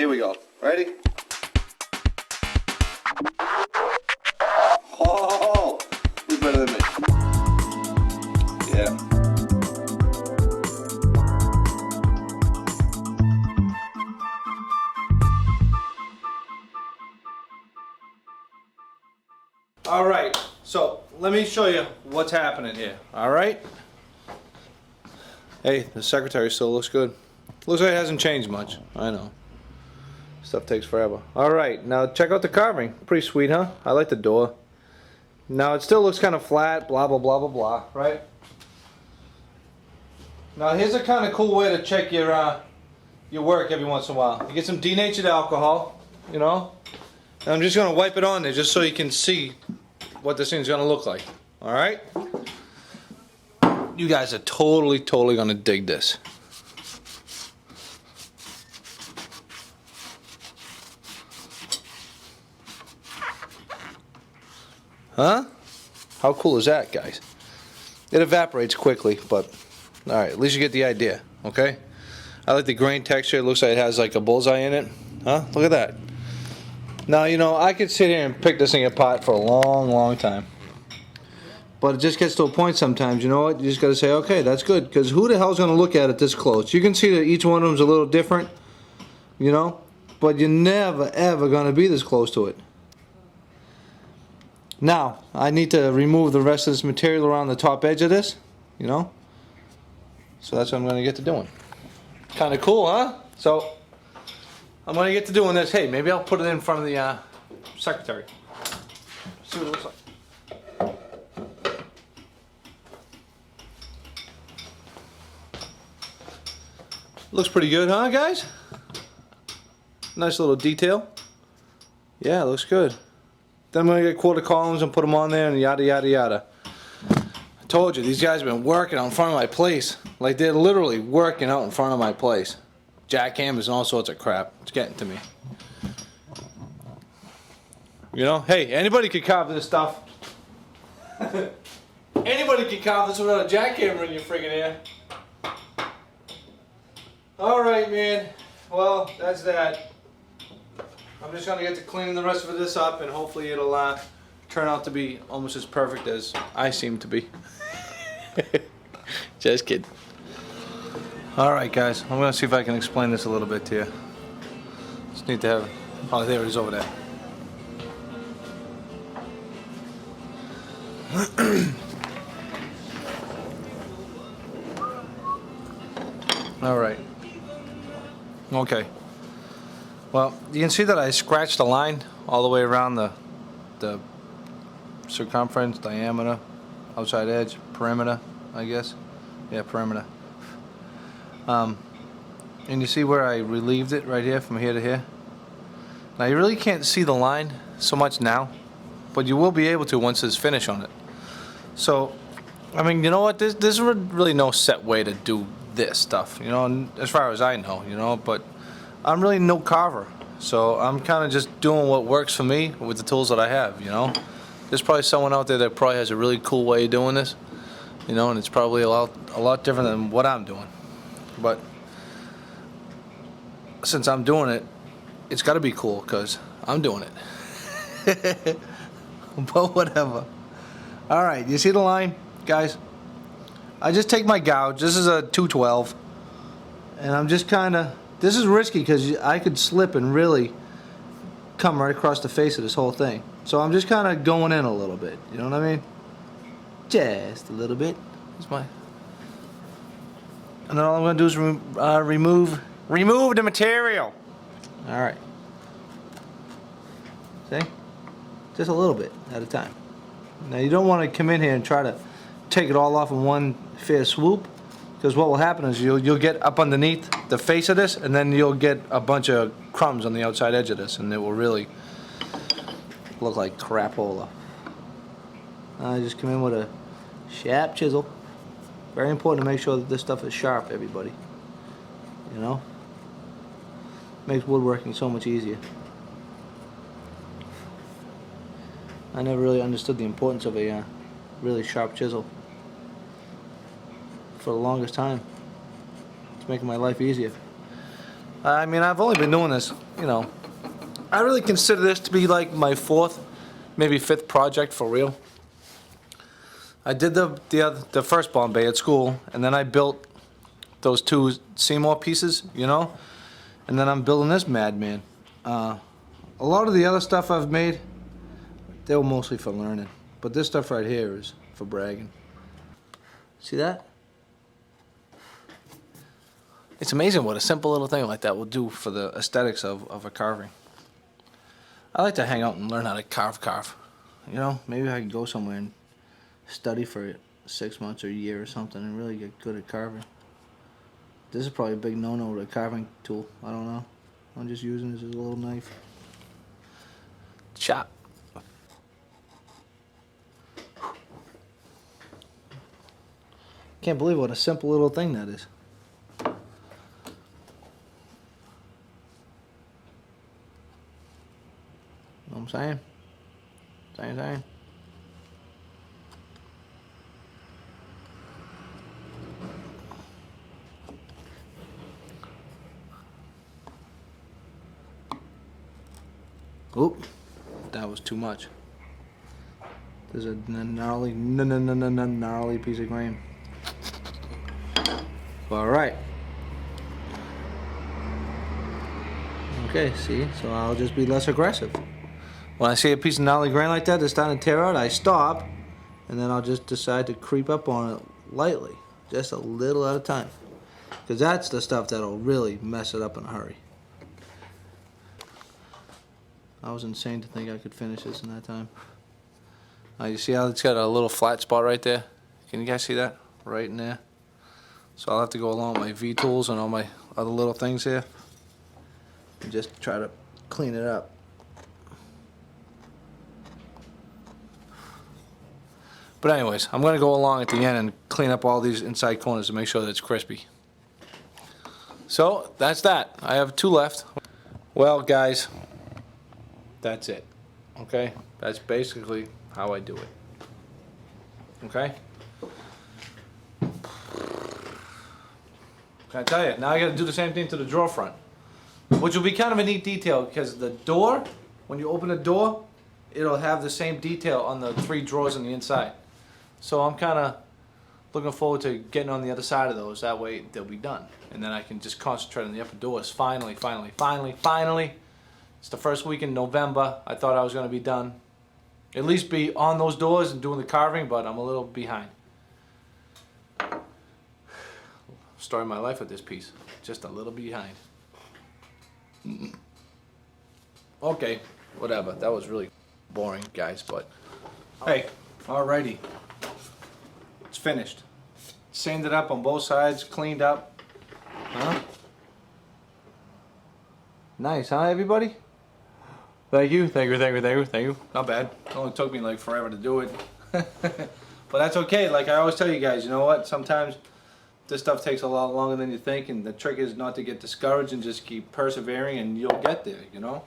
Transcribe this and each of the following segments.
Here we go. Ready? Oh, who's better than me? Yeah. All right, so let me show you what's happening here. All right. Hey, the secretary still looks good. Looks like it hasn't changed much. I know. Stuff takes forever. All right, now check out the carving. Pretty sweet, huh? I like the door. Now it still looks kind of flat. Blah blah blah blah blah. Right. Now here's a kind of cool way to check your work every once in a while. You get some denatured alcohol, you know. And I'm just gonna wipe it on there just so you can see what this thing's gonna look like. All right. You guys are totally gonna dig this. Huh? How cool is that, guys? It evaporates quickly, but alright, at least you get the idea, okay? I like the grain texture. It looks like it has like a bullseye in it. Huh? Look at that. Now, you know, I could sit here and pick this thing apart for a long time. But it just gets to a point sometimes, you know what? You just gotta say, okay, that's good. Because who the hell's gonna look at it this close? You can see that each one of them's a little different, you know? But you're never, ever gonna be this close to it. Now, I need to remove the rest of this material around the top edge of this, you know? So that's what I'm gonna get to doing. Kinda cool, huh? So, I'm gonna get to doing this. Hey, maybe I'll put it in front of the secretary. See what it looks like. Looks pretty good, huh, guys? Nice little detail. Yeah, looks good. Then I'm gonna get quarter columns and put them on there and yada yada yada. I told you, these guys have been working out in front of my place. Like, they're literally working out in front of my place. Jackhammers and all sorts of crap. It's getting to me. You know, hey, anybody could carve this stuff. Anybody could carve this without a jackhammer in your friggin' ear. Alright, man. Well, that's that. I'm just gonna get to cleaning the rest of this up, and hopefully it'll turn out to be almost as perfect as I seem to be. Just kidding. Alright, guys. I'm gonna see if I can explain this a little bit to you. Just need to have... Oh, there it is over there. Alright. Okay. Well, you can see that I scratched the line all the way around the circumference, diameter, outside edge, perimeter, I guess. Yeah, perimeter. And you see where I relieved it right here from here to here? Now you really can't see the line so much now, but you will be able to once there's finish on it. So, I mean, you know what? There's really no set way to do this stuff, you know, as far as I know, you know, but I'm really no carver, so I'm kind of just doing what works for me with the tools that I have, you know. There's probably someone out there that probably has a really cool way of doing this, you know, and it's probably a lot different than what I'm doing. But since I'm doing it, it's got to be cool because I'm doing it. But whatever. All right, you see the line, guys? I just take my gouge. This is a 212, and I'm just kind of... This is risky because I could slip and really come right across the face of this whole thing. So I'm just kind of going in a little bit. You know what I mean? Just a little bit. Here's my... And then all I'm going to do is remove the material. All right. See? Just a little bit at a time. Now you don't want to come in here and try to take it all off in one fair swoop, because what will happen is you'll get up underneath the face of this, and then you'll get a bunch of crumbs on the outside edge of this, and it will really look like crapola. I just come in with a sharp chisel. Very important to make sure that this stuff is sharp, everybody. You know? Makes woodworking so much easier. I never really understood the importance of a really sharp chisel for the longest time. It's making my life easier. I mean, I've only been doing this, you know, I really consider this to be like my fourth, maybe fifth project for real. I did the first Bombe at school, and then I built those two Seymour pieces, you know, and then I'm building this madman. A lot of the other stuff I've made, they were mostly for learning, but this stuff right here is for bragging. See that? It's amazing what a simple little thing like that will do for the aesthetics of a carving. I like to hang out and learn how to carve. You know, maybe I could go somewhere and study for 6 months or a year or something and really get good at carving. This is probably a big no-no with a carving tool. I don't know. I'm just using this as a little knife. Chop. Can't believe what a simple little thing that is. Know what I'm saying? Saying. Oop, that was too much. There's a gnarly piece of grain. All right. Okay, see, so I'll just be less aggressive. When I see a piece of gnarly grain like that that's starting to tear out, I stop, and then I'll just decide to creep up on it lightly, just a little at a time. Because that's the stuff that'll really mess it up in a hurry. I was insane to think I could finish this in that time. You see how it's got a little flat spot right there? Can you guys see that? Right in there. So I'll have to go along with my V-tools and all my other little things here and just try to clean it up. But anyways, I'm going to go along at the end and clean up all these inside corners to make sure that it's crispy. So that's that. I have 2 left. Well, guys, that's it. Okay? That's basically how I do it. Okay? Can I tell you? Now I got to do the same thing to the drawer front, which will be kind of a neat detail because the door, when you open the door, it'll have the same detail on the 3 drawers on the inside. So I'm kind of looking forward to getting on the other side of those. That way they'll be done. And then I can just concentrate on the upper doors. Finally. It's the first week in November. I thought I was going to be done. At least be on those doors and doing the carving, but I'm a little behind. Story of my life with this piece. Just a little behind. Okay, whatever. That was really boring, guys, but hey, alrighty. It's finished. Sanded up on both sides, cleaned up. Huh? Nice, huh, everybody? Thank you. Not bad. It only took me like forever to do it. But that's okay. Like I always tell you guys, you know what? Sometimes this stuff takes a lot longer than you think, and the trick is not to get discouraged and just keep persevering, and you'll get there, you know?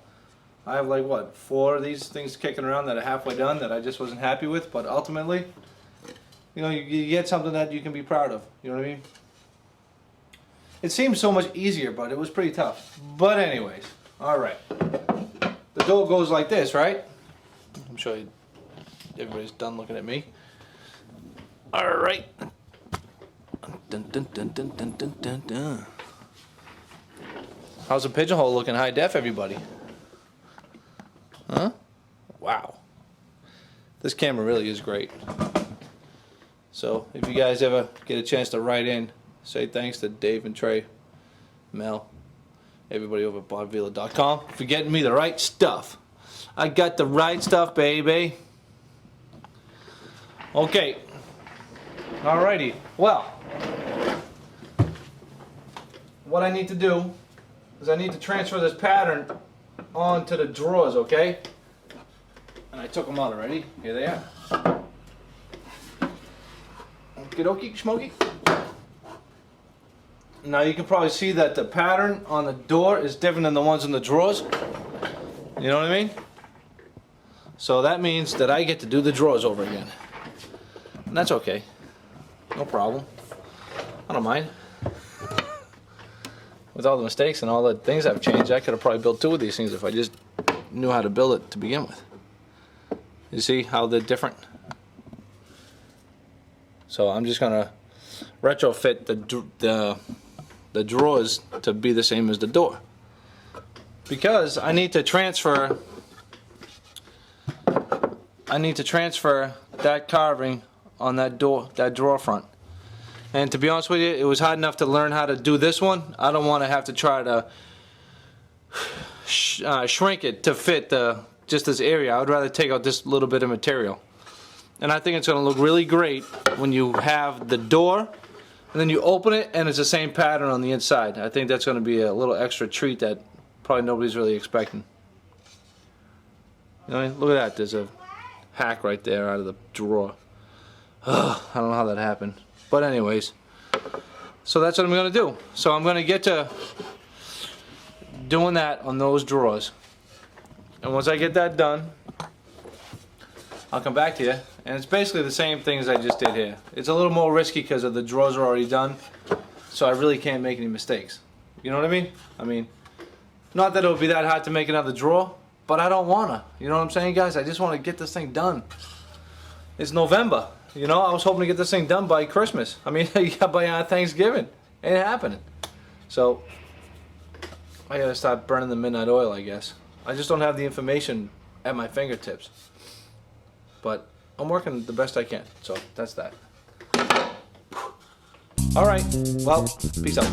I have like, what, 4 of these things kicking around that are halfway done that I just wasn't happy with, but ultimately, you know, you get something that you can be proud of, you know what I mean? It seems so much easier, but it was pretty tough. But anyways, alright. The door goes like this, right? I'm sure everybody's done looking at me. Alright. Dun. How's the pigeonhole looking high def, everybody? Huh? Wow. This camera really is great. So, if you guys ever get a chance to write in, say thanks to Dave and Trey, Mel, everybody over at bodvila.com for getting me the right stuff. I got the right stuff, baby. Okay. Alrighty. Well, what I need to do is I need to transfer this pattern onto the drawers, okay? And I took them out already. Here they are. Okie dokie, schmokey. Now you can probably see that the pattern on the door is different than the ones in the drawers. You know what I mean? So that means that I get to do the drawers over again. And that's okay. No problem. I don't mind. with all the mistakes and all the things I've changed, I could have probably built 2 of these things if I just knew how to build it to begin with. You see how they're different? So I'm just gonna retrofit the drawers to be the same as the door, because I need to transfer that carving on that drawer front. And to be honest with you, it was hard enough to learn how to do this one. I don't want to have to try to shrink it to fit just this area. I would rather take out this little bit of material. And I think it's going to look really great when you have the door and then you open it and it's the same pattern on the inside. I think that's going to be a little extra treat that probably nobody's really expecting. You know, look at that. There's a hack right there out of the drawer. Ugh, I don't know how that happened. But anyways, so that's what I'm going to do. So I'm going to get to doing that on those drawers. And once I get that done, I'll come back to you. And it's basically the same thing as I just did here. It's a little more risky because the drawers are already done. So I really can't make any mistakes. You know what I mean? I mean, not that it would be that hard to make another drawer, but I don't want to. You know what I'm saying, guys? I just want to get this thing done. It's November. You know, I was hoping to get this thing done by Christmas. I mean, by Thanksgiving. Ain't happening. So, I gotta start burning the midnight oil, I guess. I just don't have the information at my fingertips. But I'm working the best I can. So, that's that. Alright. Well, peace out.